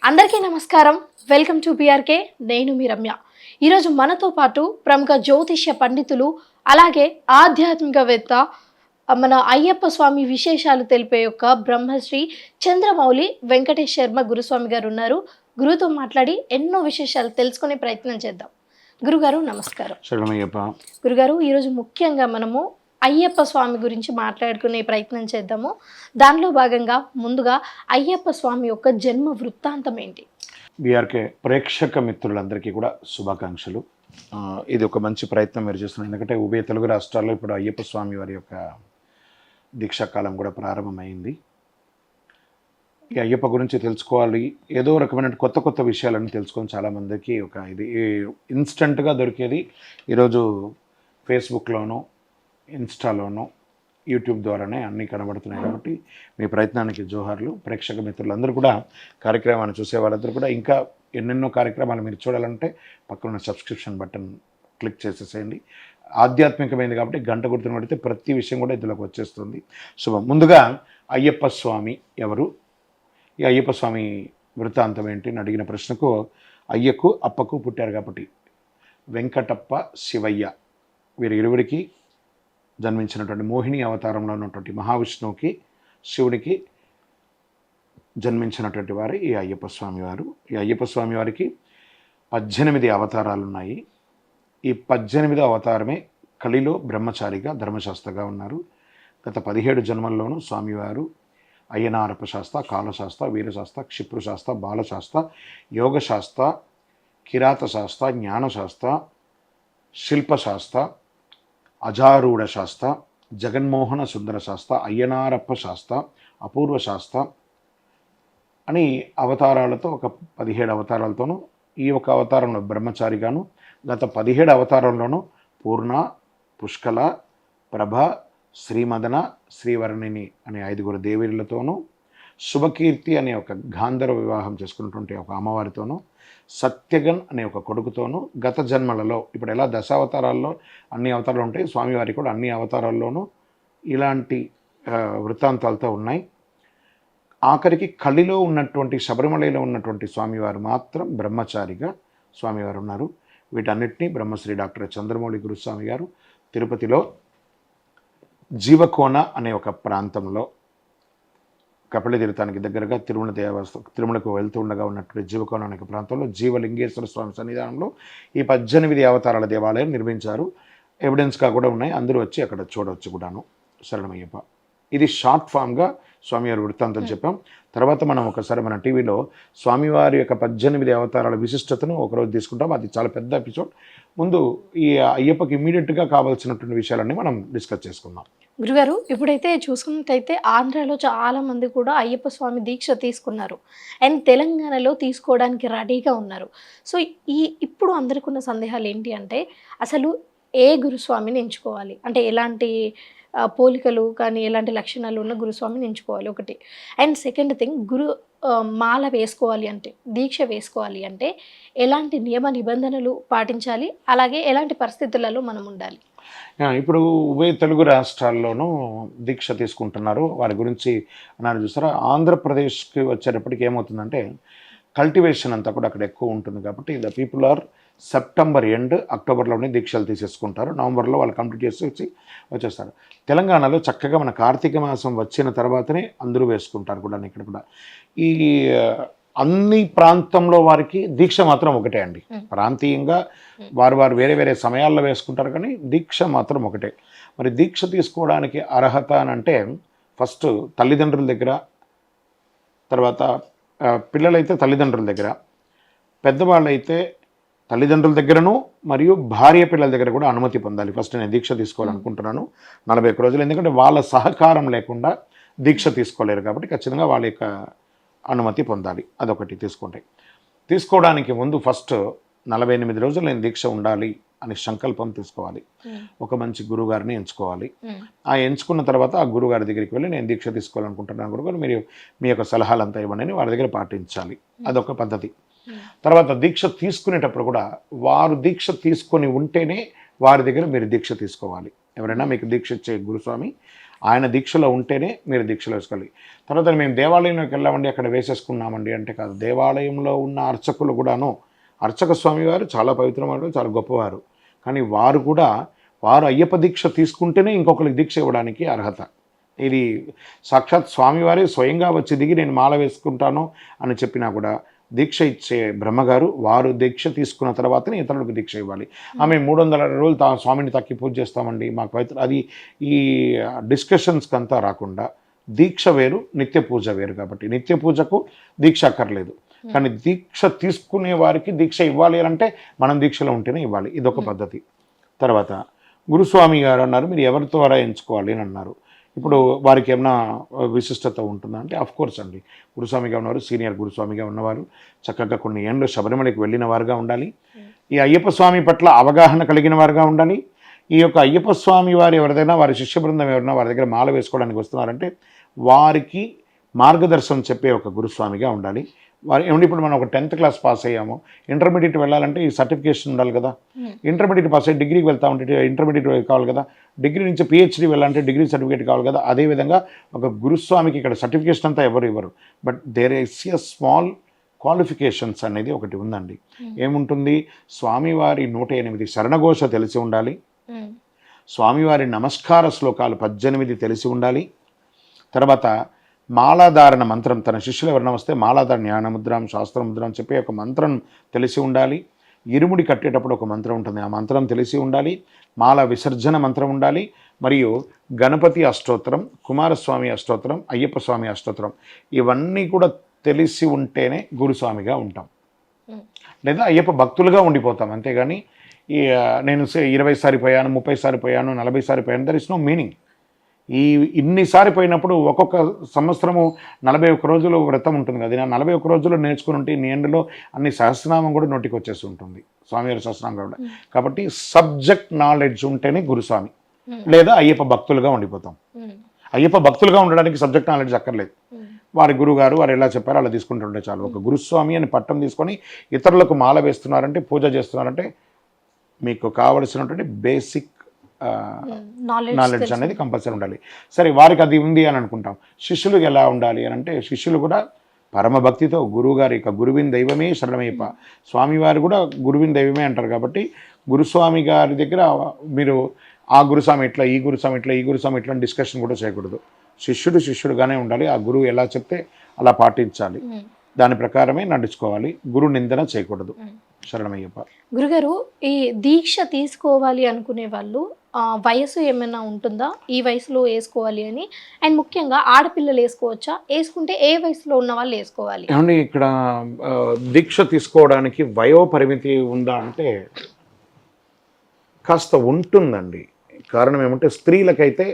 అందరికీ నమస్కారం. Welcome to PRK. నేను మీ రమ్య. ఈరోజు మనతో పాటు ప్రముఖ జ్యోతిష్య పండితులు, అలాగే ఆధ్యాత్మికవేత్త, మన అయ్యప్ప స్వామి విశేషాలు తెలిపే యొక్క బ్రహ్మశ్రీ చంద్రమౌళి వెంకటేష్ శర్మ గురుస్వామి గారు ఉన్నారు. గురుతో మాట్లాడి ఎన్నో విశేషాలు తెలుసుకునే ప్రయత్నం చేద్దాం. గురుగారు నమస్కారం. శరణమయ్యప్ప. గురుగారు, ఈరోజు ముఖ్యంగా మనము అయ్యప్ప స్వామి గురించి మాట్లాడుకునే ప్రయత్నం చేద్దాము. దానిలో భాగంగా ముందుగా అయ్యప్ప స్వామి యొక్క జన్మ వృత్తాంతం ఏంటి? బీఆర్కే ప్రేక్షక మిత్రులందరికీ కూడా శుభాకాంక్షలు. ఇది ఒక మంచి ప్రయత్నం మీరు చేస్తున్నారు. ఎందుకంటే ఉభయ తెలుగు రాష్ట్రాల్లో ఇప్పుడు అయ్యప్ప స్వామి వారి యొక్క దీక్షాకాలం కూడా ప్రారంభమైంది. ఈ అయ్యప్ప గురించి తెలుసుకోవాలి, ఏదో రకమైన కొత్త కొత్త విషయాలను తెలుసుకొని చాలామందికి ఒక ఇది ఇన్స్టంట్గా దొరికేది ఈరోజు ఫేస్బుక్లోనూ, ఇన్స్టాలోనూ, యూట్యూబ్ ద్వారానే అన్నీ కనబడుతున్నాయి. కాబట్టి మీ ప్రయత్నానికి జోహార్లు. ప్రేక్షక మిత్రులందరూ కూడా, కార్యక్రమాన్ని చూసే వాళ్ళందరూ కూడా ఇంకా ఎన్నెన్నో కార్యక్రమాలు మీరు చూడాలంటే పక్కన సబ్స్క్రిప్షన్ బటన్ క్లిక్ చేసేసేయండి. ఆధ్యాత్మికమైంది కాబట్టి గంట గుర్తును పడితే ప్రతి విషయం కూడా ఇందులోకి వచ్చేస్తుంది. శుభం. ముందుగా అయ్యప్ప స్వామి ఎవరు, ఈ అయ్యప్ప స్వామి వృత్తాంతం ఏంటి అని అడిగిన ప్రశ్నకు, అయ్యకు అప్పకు పుట్టారు కాబట్టి వెంకటప్ప శివయ్య వీరి ఇరువురికి జన్మించినటువంటి మోహిని అవతారంలో ఉన్నటువంటి మహావిష్ణువుకి, శివుడికి జన్మించినటువంటి వారు ఈ అయ్యప్ప స్వామి వారు. ఈ అయ్యప్ప స్వామి వారికి 18 అవతారాలు ఉన్నాయి. ఈ 18వ అవతారమే కలిలో బ్రహ్మచారిగా ధర్మశాస్త్రగా ఉన్నారు. గత 17 జన్మల్లోనూ స్వామివారు అయ్యనారప్ప శాస్త్ర, కాలశాస్త్ర, వీరశాస్త్ర, క్షిప్రశాస్త్ర, బాలశాస్త్ర, యోగశాస్త్ర, కిరాత శాస్త్ర, జ్ఞానశాస్త్ర, శిల్పశాస్త్ర, అజారూఢ శాస్త్ర, జగన్మోహన సుందర శాస్త్ర, అయ్యనారప్ప శాస్త్ర, అపూర్వ శాస్త్ర అని అవతారాలతో ఒక 17 అవతారాలతోనూ, ఈ ఒక అవతారంలో బ్రహ్మచారిగాను, గత 17 అవతారంలోనూ పూర్ణ, పుష్కల, ప్రభ, శ్రీమదన, శ్రీవర్ణిని అనే 5 దేవీలతోనూ, శుభకీర్తి అనే ఒక గాంధర్వ వివాహం చేసుకున్నటువంటి ఒక అమ్మవారితోనూ, సత్యగన్ అనే ఒక కొడుకుతోనూ, గత జన్మలలో ఇప్పుడు ఎలా దశావతారాల్లో అన్ని అవతారాలు ఉంటాయి, స్వామివారి కూడా అన్ని అవతారాల్లోనూ ఇలాంటి వృత్తాంతాలతో ఉన్నాయి. ఆఖరికి కలిలో ఉన్నటువంటి, శబరిమలలో ఉన్నటువంటి స్వామివారు మాత్రం బ్రహ్మచారిగా స్వామివారు ఉన్నారు. వీటన్నిటినీ బ్రహ్మశ్రీ డాక్టర్ చంద్రమౌళి గురుస్వామి గారు తిరుపతిలో జీవకోన అనే ఒక ప్రాంతంలో, కపిల తీర్థానికి దగ్గరగా తిరుమలకు వెళ్తూ ఉండగా ఉన్నటువంటి జీవకోన అనే ఒక ప్రాంతంలో జీవలింగేశ్వర స్వామి సన్నిధానంలో ఈ 18 అవతారాల దేవాలయం నిర్మించారు. ఎవిడెన్స్గా కూడా ఉన్నాయి, అందరూ వచ్చి అక్కడ చూడవచ్చు కూడాను. శరణమయ్యప్ప. ఇది షార్ట్ ఫామ్గా స్వామివారి వృత్తాంతం చెప్పాం. తర్వాత మనం ఒకసారి మన టీవీలో స్వామివారి యొక్క 18 అవతారాల విశిష్టతను ఒకరోజు తీసుకుంటాం. అది చాలా పెద్ద ఎపిసోడ్. ముందు ఈ అయ్యప్పకి ఇమ్మీడియట్గా కావాల్సినటువంటి విషయాలన్నీ మనం డిస్కస్ చేసుకుందాం. గురుగారు, ఇప్పుడైతే చూసుకున్నట్టయితే ఆంధ్రాలో చాలా మంది కూడా అయ్యప్ప స్వామి దీక్ష తీసుకున్నారు, అండ్ తెలంగాణలో తీసుకోవడానికి రెడీగా ఉన్నారు. సో ఇప్పుడు అందరికీ ఉన్న సందేహాలు ఏంటి అంటే, అసలు ఏ గురుస్వామిని ఎంచుకోవాలి, అంటే ఎలాంటి పోలికలు కానీ ఎలాంటి లక్షణాలు ఉన్న గురుస్వామిని ఎంచుకోవాలి ఒకటి. అండ్ సెకండ్ థింగ్, మాల వేసుకోవాలి అంటే, దీక్ష వేసుకోవాలి అంటే ఎలాంటి నియమ నిబంధనలు పాటించాలి, అలాగే ఎలాంటి పరిస్థితులలో మనం ఉండాలి? ఇప్పుడు ఉభయ తెలుగు రాష్ట్రాల్లోనూ దీక్ష తీసుకుంటున్నారు. వారి గురించి అన్నారు చూసారా. ఆంధ్రప్రదేశ్కి వచ్చేటప్పటికి ఏమవుతుందంటే, కల్టివేషన్ అంతా కూడా అక్కడ ఎక్కువ ఉంటుంది. కాబట్టి the people are September end, అక్టోబర్లోనే దీక్షలు తీసేసుకుంటారు. నవంబర్లో వాళ్ళు కంప్లీట్ చేసి వచ్చేస్తారు. తెలంగాణలో చక్కగా మన కార్తీక మాసం వచ్చిన తర్వాతనే అందరూ వేసుకుంటారు కూడా. ఇక్కడ కూడా ఈ అన్ని ప్రాంతంలో వారికి దీక్ష మాత్రం ఒకటే అండి. ప్రాంతీయంగా వారు వేరే వేరే సమయాల్లో వేసుకుంటారు, కానీ దీక్ష మాత్రం ఒకటే. మరి దీక్ష తీసుకోవడానికి అర్హత అని అంటే, ఫస్ట్ తల్లిదండ్రుల దగ్గర, తర్వాత పిల్లలైతే తల్లిదండ్రుల దగ్గర, పెద్దవాళ్ళైతే తల్లిదండ్రుల దగ్గరను మరియు భార్య పిల్లల దగ్గర కూడా అనుమతి పొందాలి. ఫస్ట్ నేను దీక్ష తీసుకోవాలనుకుంటున్నాను 41 రోజులు, ఎందుకంటే వాళ్ళ సహకారం లేకుండా దీక్ష తీసుకోలేరు. కాబట్టి ఖచ్చితంగా వాళ్ళ యొక్క అనుమతి పొందాలి. అదొకటి తీసుకోవడానికి ముందు ఫస్ట్ 48 రోజులు నేను దీక్ష ఉండాలి అని సంకల్పం తీసుకోవాలి. ఒక మంచి గురువుగారిని ఎంచుకోవాలి. ఆ ఎంచుకున్న తర్వాత ఆ గురువుగారి దగ్గరికి వెళ్ళి, నేను దీక్ష తీసుకోవాలనుకుంటున్నాను గురుగారు, మీరు మీ యొక్క సలహాలంతా ఇవ్వండి అని వారి దగ్గర పాటించాలి. అదొక పద్ధతి. తర్వాత దీక్ష తీసుకునేటప్పుడు కూడా వారు దీక్ష తీసుకొని ఉంటేనే వారి దగ్గర మీరు దీక్ష తీసుకోవాలి. ఎవరైనా మీకు దీక్ష ఇచ్చే గురుస్వామి ఆయన దీక్షలో ఉంటేనే మీరు దీక్షలో వేసుకోవాలి. తర్వాత మేము దేవాలయంలోకి వెళ్ళామండి, అక్కడ వేసేసుకున్నామండి అంటే కాదు. దేవాలయంలో ఉన్న అర్చకులు కూడాను, అర్చక స్వామి వారు చాలా పవిత్రమైన చాలా గొప్పవారు, కానీ వారు అయ్యప్ప దీక్ష తీసుకుంటేనే ఇంకొకరికి దీక్ష ఇవ్వడానికి అర్హత. ఇది సాక్షాత్ స్వామివారే స్వయంగా వచ్చి దిగి నేను మాల వేసుకుంటాను అని చెప్పినా కూడా దీక్ష ఇచ్చే బ్రహ్మగారు వారు దీక్ష తీసుకున్న తర్వాతనే ఇతరులకు దీక్ష ఇవ్వాలి. ఆమె 360 రోజులు స్వామిని తక్కి పూజ చేస్తామండి మాకు పవిత్ర, అది ఈ డిస్కషన్స్కి అంతా రాకుండా దీక్ష వేరు, నిత్య పూజ వేరు. కాబట్టి నిత్య పూజకు దీక్ష అక్కర్లేదు, కానీ దీక్ష తీసుకునే వారికి దీక్ష ఇవ్వాలి అంటే మనం దీక్షలో ఉంటేనే ఇవ్వాలి. ఇదొక పద్ధతి. తర్వాత గురుస్వామి గారు అన్నారు మీరు ఎవరి ద్వారా ఎంచుకోవాలి అని అన్నారు. ఇప్పుడు వారికి ఏమైనా విశిష్టత ఉంటుందా అంటే కోర్స్ అండి. గురుస్వామిగా ఉన్నవారు, సీనియర్ గురుస్వామిగా ఉన్నవారు, చక్కగా కొన్ని ఏళ్ళు శబరిమలకి వెళ్ళిన వారుగా ఉండాలి, ఈ అయ్యప్ప స్వామి పట్ల అవగాహన కలిగిన వారుగా ఉండాలి. ఈ యొక్క అయ్యప్ప స్వామి వారు ఎవరిదైనా వారి శిష్య బృందం ఎవరైనా వారి దగ్గర మాల వేసుకోవడానికి వస్తున్నారంటే వారికి మార్గదర్శనం చెప్పే ఒక గురుస్వామిగా ఉండాలి. ఏమంటే ఇప్పుడు మనం ఒక 10th క్లాస్ పాస్ అయ్యాము, ఇంటర్మీడియట్ వెళ్ళాలంటే ఈ సర్టిఫికేషన్ ఉండాలి కదా. ఇంటర్మీడియట్ పాస్ అయ్యి డిగ్రీకి వెళ్తా ఉంటే ఇంటర్మీడియట్ కావాలి కదా. డిగ్రీ నుంచి పిహెచ్డీ వెళ్ళాలంటే డిగ్రీ సర్టిఫికేట్ కావాలి కదా. అదేవిధంగా ఒక గురుస్వామికి ఇక్కడ సర్టిఫికేషన్ అంతా ఎవరు ఇవ్వరు, but there is a small qualifications అనేది ఒకటి ఉందండి. ఏముంటుంది, స్వామివారి 108 శరణఘోష తెలిసి ఉండాలి, స్వామివారి నమస్కార శ్లోకాలు 18 తెలిసి ఉండాలి, తర్వాత మాలాధారణ మంత్రం, తన శిష్యులు ఎవరైనా వస్తే మాలాధారణ జ్ఞానముద్రం శాస్త్రముద్రం చెప్పి ఒక మంత్రం తెలిసి ఉండాలి, ఇరుముడి కట్టేటప్పుడు ఒక మంత్రం ఉంటుంది ఆ మంత్రం తెలిసి ఉండాలి, మాల విసర్జన మంత్రం ఉండాలి, మరియు గణపతి అష్టోత్తరం, కుమారస్వామి అష్టోత్తరం, అయ్యప్ప స్వామి అష్టోత్తరం ఇవన్నీ కూడా తెలిసి ఉంటేనే గురుస్వామిగా ఉంటాం, లేదా అయ్యప్ప భక్తులుగా ఉండిపోతాం. అంతేగాని నేను 20 సారి పోయాను, 30 సారి పోయాను, 40 సారి పోయాను, దర్ ఇస్ నో మీనింగ్. ఇన్నిసారి పోయినప్పుడు ఒక్కొక్క సంవత్సరము 41 రోజులు వ్రతం ఉంటుంది కదా, 41 రోజులు నేర్చుకుని ఉంటే ఇన్ని ఎండలో అన్ని సహస్రనామం కూడా నోటికి వచ్చేసి ఉంటుంది, స్వామివారి సహస్రనామం కూడా. కాబట్టి సబ్జెక్ట్ నాలెడ్జ్ ఉంటేనే గురుస్వామి, లేదా అయ్యప్ప భక్తులుగా ఉండిపోతాం. అయ్యప్ప భక్తులుగా ఉండడానికి సబ్జెక్ట్ నాలెడ్జ్ అక్కర్లేదు. వారి గురుగారు వారు ఎలా చెప్పారో అలా తీసుకుంటుంటే చాలు. ఒక గురుస్వామి అని పట్టం తీసుకొని ఇతరులకు మాల వేస్తున్నారంటే, పూజ చేస్తున్నారంటే మీకు కావలసినటువంటి బేసిక్ నాలెడ్జ్ అనేది కంపల్సరీ ఉండాలి. సరే, వారికి అది ఉంది అని అనుకుంటాం. శిష్యులు ఎలా ఉండాలి అని అంటే, శిష్యులు కూడా పరమ భక్తితో గురువుగారి గురువిన్ దైవమే శరణమయ్యప్ప, స్వామివారు కూడా గురువిన్ దైవమే అంటారు. కాబట్టి గురుస్వామి గారి దగ్గర మీరు ఆ గురుస్వామి ఇట్లా, ఈ గురుస్వామి ఇట్లా, ఈ గురుస్వామి ఇట్లా డిస్కషన్ కూడా చేయకూడదు. శిష్యుడుగానే ఉండాలి, ఆ గురువు ఎలా చెప్తే అలా పాటించాలి, దాని ప్రకారమే నడుచుకోవాలి, గురు నిందన చేయకూడదు. శరణమయ్యప్ప. గురుగారు, ఈ దీక్ష తీసుకోవాలి అనుకునే వాళ్ళు వయసు ఏమైనా ఉంటుందా, ఈ వయసులో వేసుకోవాలి అని? అండ్ ముఖ్యంగా ఆడపిల్లలు వేసుకోవచ్చా? వేసుకుంటే ఏ వయసులో ఉన్న వాళ్ళు వేసుకోవాలి? ఏమండి, ఇక్కడ దీక్ష తీసుకోవడానికి వయో పరిమితి ఉందా అంటే కాస్త ఉంటుందండి. కారణం ఏమంటే స్త్రీలకైతే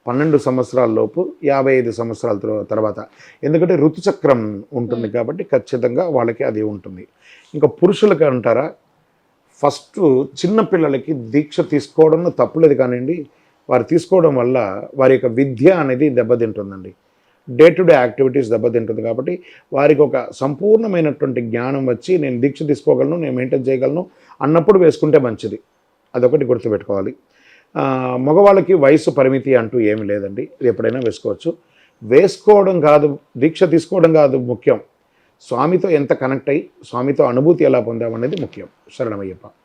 12 సంవత్సరాల లోపు, 55 సంవత్సరాల తర్వాత, ఎందుకంటే ఋతుచక్రం ఉంటుంది కాబట్టి ఖచ్చితంగా వాళ్ళకి అది ఉంటుంది. ఇంకా పురుషులకి అంటారా, ఫస్ట్ చిన్నపిల్లలకి దీక్ష తీసుకోవడంలో తప్పులేదు, కానివ్వండి వారు తీసుకోవడం వల్ల వారి యొక్క విద్య అనేది దెబ్బతింటుందండి, డే టు డే యాక్టివిటీస్ దెబ్బతింటుంది. కాబట్టి వారికి ఒక సంపూర్ణమైనటువంటి జ్ఞానం వచ్చి నేను దీక్ష తీసుకోగలను, నేను మెయింటైన్ చేయగలను అన్నప్పుడు వేసుకుంటే మంచిది. అదొకటి గుర్తుపెట్టుకోవాలి. మగవాళ్ళకి వయసు పరిమితి అంటూ ఏమి లేదండి, ఇది ఎప్పుడైనా వేసుకోవచ్చు. వేసుకోవడం కాదు, దీక్ష తీసుకోవడం కాదు ముఖ్యం, స్వామితో ఎంత కనెక్ట్ అయ్యి స్వామితో అనుభూతి ఎలా పొందామనేది ముఖ్యం. శరణమయ్యప్ప.